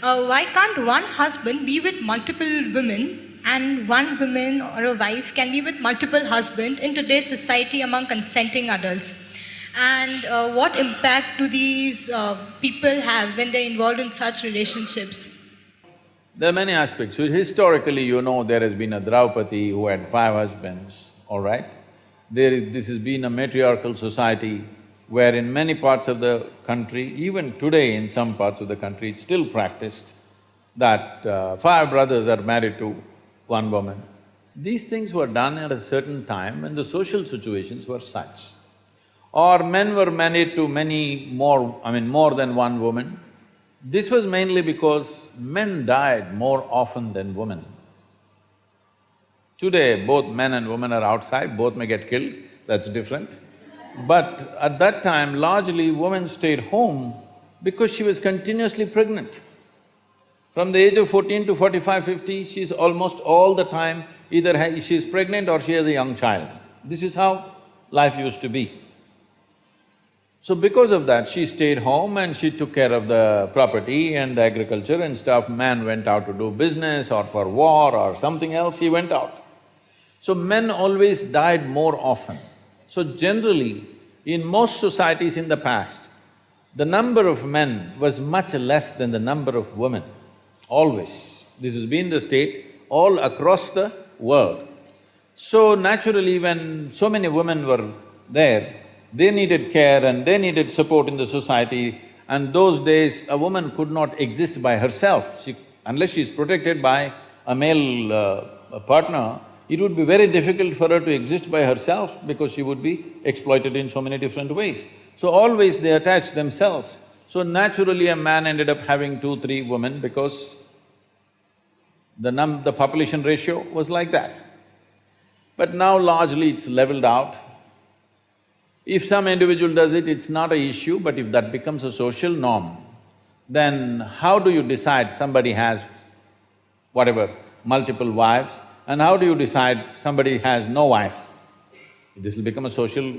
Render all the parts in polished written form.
Why can't one husband be with multiple women and one woman or a wife can be with multiple husbands in today's society among consenting adults? And what impact do these people have when they're involved in such relationships? There are many aspects. So historically, there has been a Draupadi who had 5 husbands, all right? This has been a matriarchal society where in many parts of the country, even today in some parts of the country, it's still practiced that 5 brothers are married to one woman. These things were done at a certain time when the social situations were such. Or men were married to more than one woman. This was mainly because men died more often than women. Today, both men and women are outside, both may get killed, that's different. But at that time, largely women stayed home because she was continuously pregnant. From the age of 14 to 45, 50, she's almost all the time either she's pregnant or she has a young child. This is how life used to be. So because of that, she stayed home and she took care of the property and the agriculture and stuff. Man went out to do business or for war or something else, he went out. So men always died more often. So generally, in most societies in the past, the number of men was much less than the number of women, always. This has been the state all across the world. So naturally, when so many women were there, they needed care and they needed support in the society, and those days a woman could not exist by herself. Unless she's protected by a male partner, it would be very difficult for her to exist by herself because she would be exploited in so many different ways. So always they attached themselves. So naturally a man ended up having 2, 3 women because the population ratio was like that. But now largely it's leveled out. If some individual does it, it's not an issue, but if that becomes a social norm, then how do you decide somebody has multiple wives, and how do you decide somebody has no wife? This will become a social,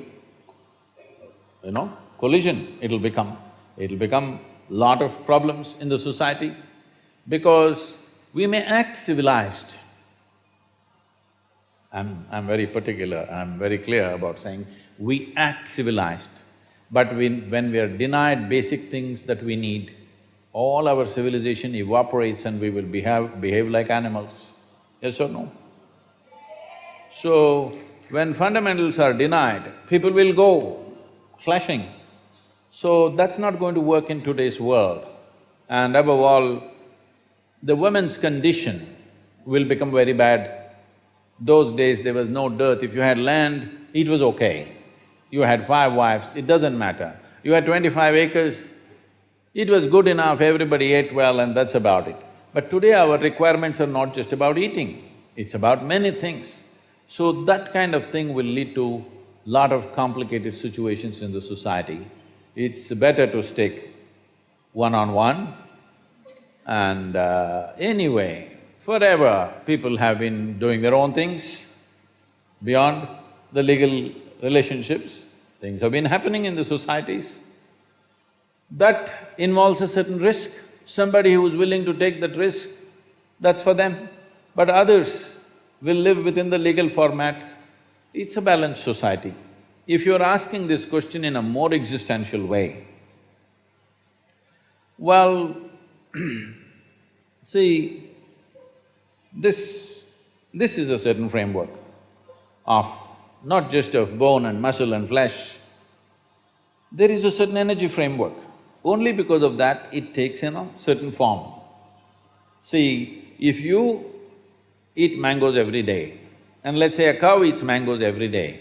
collision, it'll become lot of problems in the society because we may act civilized. I'm very particular, I'm very clear about saying we act civilized, but when we are denied basic things that we need, all our civilization evaporates and we will behave like animals. Yes or no? So, when fundamentals are denied, people will go flashing. So that's not going to work in today's world. And above all, the women's condition will become very bad. Those days there was no dearth. If you had land, it was okay. You had 5 wives, it doesn't matter. You had 25 acres, it was good enough, everybody ate well and that's about it. But today our requirements are not just about eating, it's about many things. So that kind of thing will lead to lot of complicated situations in the society. It's better to stick one-on-one and anyway, forever people have been doing their own things beyond the legal relationships. Things have been happening in the societies. That involves a certain risk. Somebody who's willing to take that risk, that's for them. But others will live within the legal format. It's a balanced society. If you're asking this question in a more existential way, well, see, this is a certain framework of not just of bone and muscle and flesh, there is a certain energy framework. Only because of that, it takes certain form. See, if you eat mangoes every day, and let's say a cow eats mangoes every day,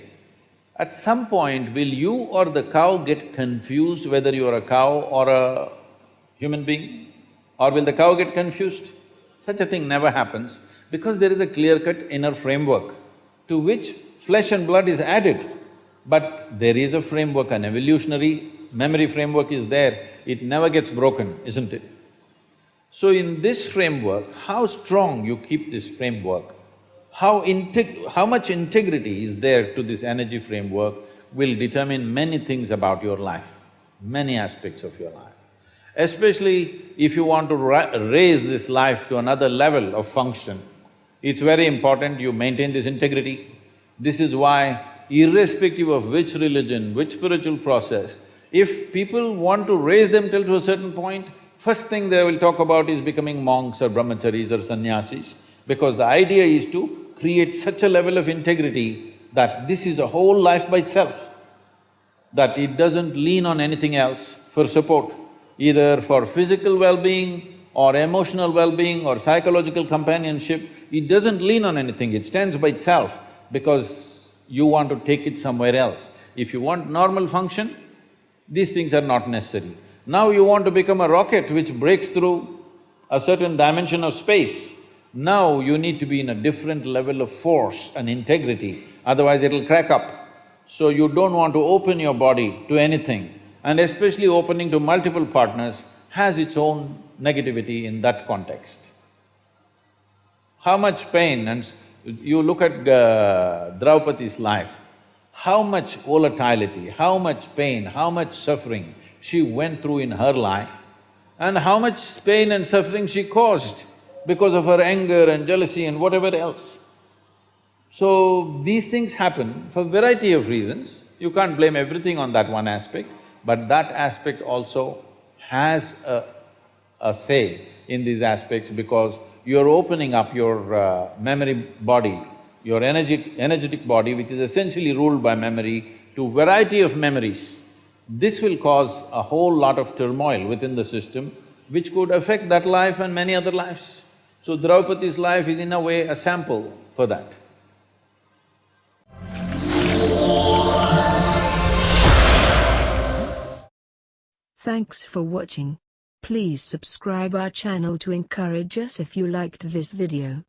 at some point will you or the cow get confused whether you are a cow or a human being? Or will the cow get confused? Such a thing never happens because there is a clear-cut inner framework to which flesh and blood is added, but there is a framework, an evolutionary memory framework is there, it never gets broken, isn't it? So in this framework, how strong you keep this framework, how much integrity is there to this energy framework will determine many things about your life, many aspects of your life. Especially if you want to raise this life to another level of function, it's very important you maintain this integrity. This is why, irrespective of which religion, which spiritual process, if people want to raise them till to a certain point, first thing they will talk about is becoming monks or brahmacharis or sannyasis, because the idea is to create such a level of integrity that this is a whole life by itself, that it doesn't lean on anything else for support, either for physical well-being or emotional well-being or psychological companionship. It doesn't lean on anything, it stands by itself because you want to take it somewhere else. If you want normal function, these things are not necessary. Now you want to become a rocket which breaks through a certain dimension of space. Now you need to be in a different level of force and integrity, otherwise it'll crack up. So you don't want to open your body to anything, and especially opening to multiple partners has its own negativity in that context. How much pain, and you look at Draupadi's life, how much volatility, how much pain, how much suffering she went through in her life, and how much pain and suffering she caused because of her anger and jealousy and whatever else. So, these things happen for variety of reasons. You can't blame everything on that one aspect, but that aspect also has a say in these aspects, because you're opening up your memory body, your energetic body, which is essentially ruled by memory, to variety of memories. This will cause a whole lot of turmoil within the system, which could affect that life and many other lives. So Draupadi's life is in a way a sample for that. Thanks for watching. Please subscribe our channel to encourage us if you liked this video.